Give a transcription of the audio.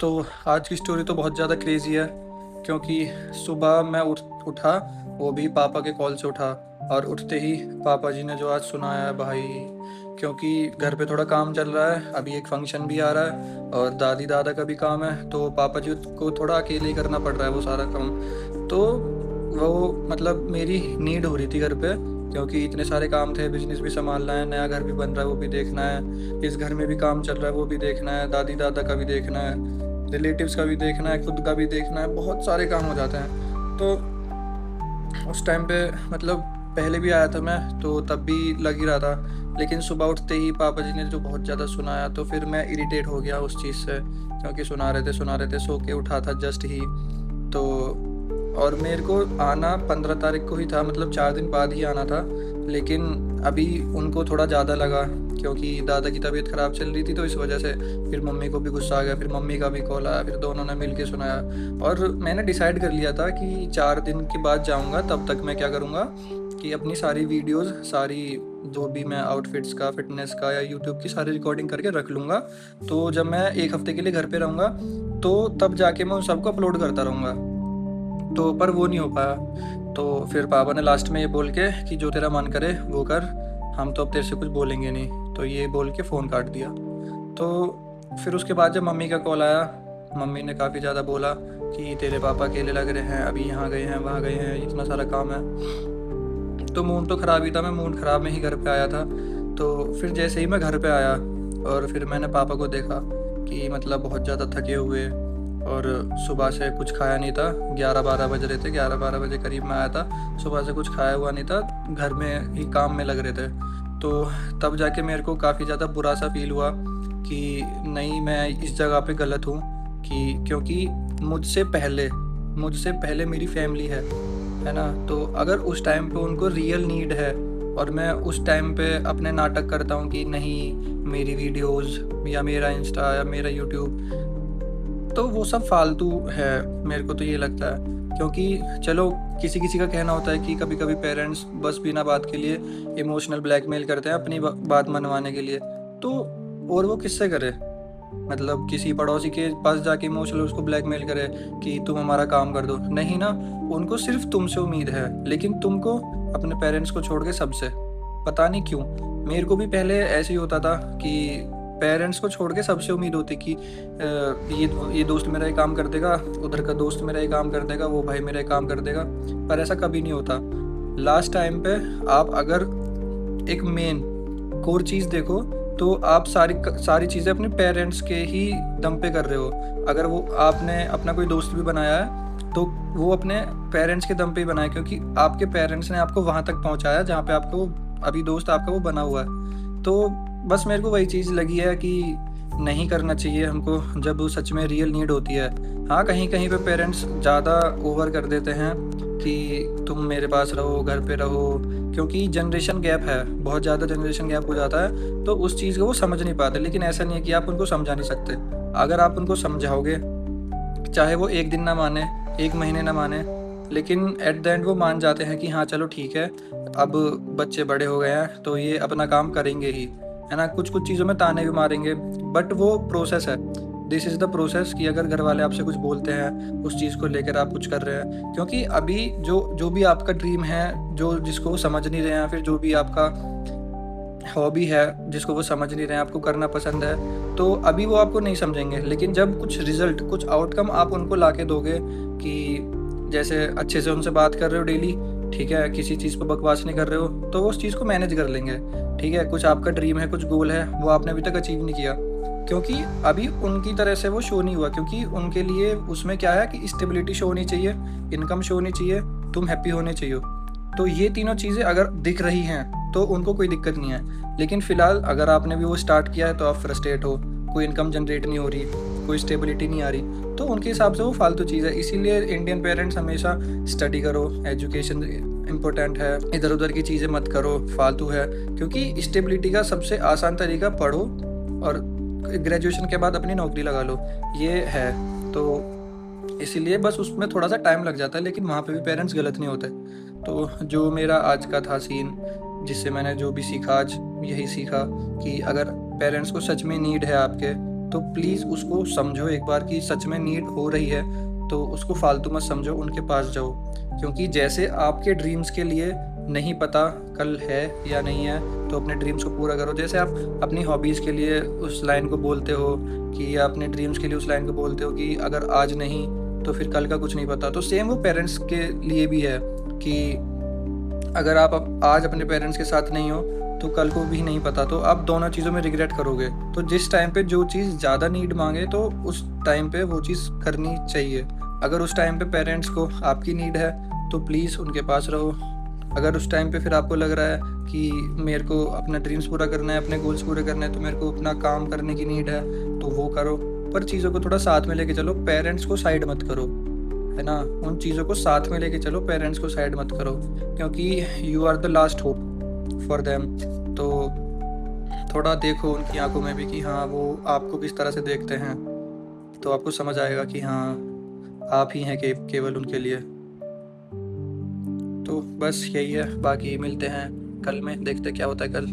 तो आज की स्टोरी तो बहुत ज़्यादा क्रेज़ी है, क्योंकि सुबह मैं उठा, वो भी पापा के कॉल से उठा। और उठते ही पापा जी ने जो आज सुनाया है भाई, क्योंकि घर पे थोड़ा काम चल रहा है, अभी एक फंक्शन भी आ रहा है और दादी दादा का भी काम है, तो पापा जी को थोड़ा अकेले ही करना पड़ रहा है वो सारा काम। तो वो मतलब मेरी नीड हो रही थी घर पे, क्योंकि इतने सारे काम थे, बिजनेस भी संभालना है, नया घर भी बन रहा है वो भी देखना है, इस घर में भी काम चल रहा है वो भी देखना है, दादी दादा का भी देखना है, रिलेटिव्स का भी देखना है, खुद का भी देखना है, बहुत सारे काम हो जाते हैं। तो उस टाइम पे मतलब पहले भी आया था मैं, तो तब भी लग ही रहा था, लेकिन सुबह उठते ही पापा जी ने जो बहुत ज़्यादा सुनाया, तो फिर मैं इरिटेट हो गया उस चीज़ से, क्योंकि सुना रहे थे, सो के उठा था जस्ट ही। तो और मेरे को आना 15 तारीख को ही था, मतलब 4 दिन बाद ही आना था, लेकिन अभी उनको थोड़ा ज़्यादा लगा, क्योंकि दादा की तबीयत ख़राब चल रही थी, तो इस वजह से फिर मम्मी को भी गुस्सा आ गया, फिर मम्मी का भी कॉल आया, फिर दोनों ने मिल के सुनाया। और मैंने डिसाइड कर लिया था कि 4 दिन के बाद जाऊँगा, तब तक मैं क्या करूँगा कि अपनी सारी वीडियोज़, सारी जो भी मैं आउटफिट्स का, फिटनेस का या यूट्यूब की सारी रिकॉर्डिंग करके रख लूँगा। तो जब मैं 1 हफ़्ते के लिए घर पे रहूँगा, तो तब जाके मैं उन सबको अपलोड करता रहूँगा। तो पर वो नहीं हो पाया। तो फिर पापा ने लास्ट में ये बोल के कि जो तेरा मन करे वो कर, हम तो अब तेरे से कुछ बोलेंगे नहीं, तो ये बोल के फ़ोन काट दिया। तो फिर उसके बाद जब मम्मी का कॉल आया, मम्मी ने काफ़ी ज़्यादा बोला कि तेरे पापा अकेले लग रहे हैं, अभी यहाँ गए हैं, वहाँ गए हैं, इतना सारा काम है। तो मूड तो ख़राब ही था, मैं मूड ख़राब में ही घर पे आया था। तो फिर जैसे ही मैं घर पे आया और फिर मैंने पापा को देखा कि मतलब बहुत ज़्यादा थके हुए, और सुबह से कुछ खाया नहीं था, 11-12 बज रहे थे, 11-12 बजे करीब में आया था, सुबह से कुछ खाया हुआ नहीं था, घर में ही काम में लग रहे थे। तो तब जाके मेरे को काफ़ी ज़्यादा बुरा सा फ़ील हुआ कि नहीं, मैं इस जगह पे गलत हूँ, कि क्योंकि मुझसे पहले मेरी फैमिली है ना? तो अगर उस टाइम पे उनको रियल नीड है और मैं उस टाइम पे अपने नाटक करता हूँ कि नहीं, मेरी वीडियोज़ या मेरा इंस्टा या मेरा यूट्यूब, तो वो सब फालतू है, मेरे को तो ये लगता है। क्योंकि चलो, किसी-किसी का कहना होता है कि कभी-कभी पेरेंट्स बस बिना बात के लिए इमोशनल ब्लैकमेल करते हैं अपनी बात मनवाने के लिए। तो और वो किससे करे? मतलब किसी पड़ोसी के पास जाके इमोशनल उसको ब्लैकमेल करे कि तुम हमारा काम कर दो। नहीं ना, उनको सिर्फ़ तुमसे उम्मीद है, लेकिन तुमको अपने पेरेंट्स को छोड़ के सबसे। पता नहीं क्यों? मेरे को भी पहले ऐसे ही होता था कि पेरेंट्स को छोड़ के सबसे उम्मीद होती कि ये दोस्त मेरा ये काम कर देगा, उधर का दोस्त मेरा ये काम कर देगा, वो भाई मेरा ये काम कर देगा, पर ऐसा कभी नहीं होता। लास्ट टाइम पे आप अगर एक मेन कोर चीज़ देखो, तो आप सारी चीज़ें अपने पेरेंट्स के ही दम पे कर रहे हो। अगर वो आपने अपना कोई दोस्त भी बनाया है, तो वो अपने पेरेंट्स के दम पे ही बनाया, क्योंकि आपके पेरेंट्स ने आपको वहाँ तक पहुँचाया जहाँ पे आपको अभी दोस्त आपका वो बना हुआ है। तो बस मेरे को वही चीज़ लगी है कि नहीं करना चाहिए हमको जब वो सच में रियल नीड होती है। हाँ, कहीं-कहीं पे पेरेंट्स ज़्यादा ओवर कर देते हैं कि तुम मेरे पास रहो, घर पे रहो, क्योंकि जनरेशन गैप है, बहुत ज़्यादा जनरेशन गैप हो जाता है, तो उस चीज़ को वो समझ नहीं पाते। लेकिन ऐसा नहीं है कि आप उनको समझा नहीं सकते। अगर आप उनको समझाओगे, चाहे वो 1 दिन ना माने, 1 महीने ना माने, लेकिन एट द एंड वो मान जाते हैं कि हाँ, चलो ठीक है, अब बच्चे बड़े हो गए हैं, तो ये अपना काम करेंगे ही, है ना? कुछ-कुछ चीज़ों में ताने भी मारेंगे, बट वो प्रोसेस है। दिस इज़ द प्रोसेस कि अगर घरवाले आपसे कुछ बोलते हैं, उस चीज़ को लेकर आप कुछ कर रहे हैं, क्योंकि अभी जो भी आपका ड्रीम है, जो जिसको वो समझ नहीं रहे हैं, फिर जो भी आपका हॉबी है, जिसको वो समझ नहीं रहे हैं, आपको करना पसंद है, तो अभी वो आपको नहीं समझेंगे। लेकिन जब कुछ रिज़ल्ट, कुछ आउटकम आप उनको लाके दोगे, कि जैसे अच्छे से उनसे बात कर रहे हो डेली, ठीक है, किसी चीज़ पे बकवास नहीं कर रहे हो, तो वो उस चीज़ को मैनेज कर लेंगे, ठीक है। कुछ आपका ड्रीम है, कुछ गोल है, वो आपने अभी तक अचीव नहीं किया, क्योंकि अभी उनकी तरह से वो शो नहीं हुआ, क्योंकि उनके लिए उसमें क्या है कि स्टेबिलिटी शो होनी चाहिए, इनकम शो होनी चाहिए, तुम हैप्पी होने चाहिए। तो ये तीनों चीज़ें अगर दिख रही हैं, तो उनको कोई दिक्कत नहीं है। लेकिन फ़िलहाल अगर आपने भी वो स्टार्ट किया है, तो आप फ्रस्ट्रेट हो, कोई इनकम जनरेट नहीं हो रही, कोई स्टेबिलिटी नहीं आ रही, तो उनके हिसाब से वो फालतू चीज़ है। इसीलिए इंडियन पेरेंट्स हमेशा स्टडी करो, एजुकेशन इम्पोर्टेंट है, इधर-उधर की चीज़ें मत करो, फालतू है। क्योंकि स्टेबिलिटी का सबसे आसान तरीका पढ़ो और ग्रेजुएशन के बाद अपनी नौकरी लगा लो, ये है। तो इसीलिए बस उसमें थोड़ा-सा टाइम लग जाता है, लेकिन वहाँ पे भी पेरेंट्स गलत नहीं होते। तो जो मेरा आज का था सीन, जिससे मैंने जो भी सीखा आज, यही सीखा कि अगर पेरेंट्स को सच में नीड है आपके, तो प्लीज़ उसको समझो एक बार कि सच में नीड हो रही है, तो उसको फालतू मत समझो, उनके पास जाओ। क्योंकि जैसे आपके ड्रीम्स के लिए नहीं पता कल है या नहीं है, तो अपने ड्रीम्स को पूरा करो। जैसे आप अपनी हॉबीज़ के लिए उस लाइन को बोलते हो कि या अपने ड्रीम्स के लिए उस लाइन को बोलते हो कि अगर आज नहीं तो फिर कल का कुछ नहीं पता। तो सेम वो पेरेंट्स के लिए भी है कि अगर आप आज अपने पेरेंट्स के साथ नहीं हो तो कल को भी नहीं पता, तो आप दोनों चीज़ों में रिग्रेट करोगे। तो जिस टाइम पे जो चीज़ ज़्यादा नीड मांगे तो उस टाइम पे वो चीज़ करनी चाहिए। अगर उस टाइम पे पेरेंट्स को आपकी नीड है तो प्लीज़ उनके पास रहो। अगर उस टाइम पे फिर आपको लग रहा है कि मेरे को अपना ड्रीम्स पूरा करना है, अपने गोल्स पूरे करने हैं, तो मेरे को अपना काम करने की नीड है, तो वो करो। पर चीज़ों को थोड़ा साथ में लेके चलो, पेरेंट्स को साइड मत करो, है ना? उन चीज़ों को साथ में लेके चलो, पेरेंट्स को साइड मत करो, क्योंकि you are the last hope for them. तो थोड़ा देखो उनकी आंखों में भी कि हाँ, वो आपको किस तरह से देखते हैं, तो आपको समझ आएगा कि हाँ, आप ही हैं केवल उनके लिए। तो बस यही है, बाकी मिलते हैं कल में, देखते क्या होता है कल।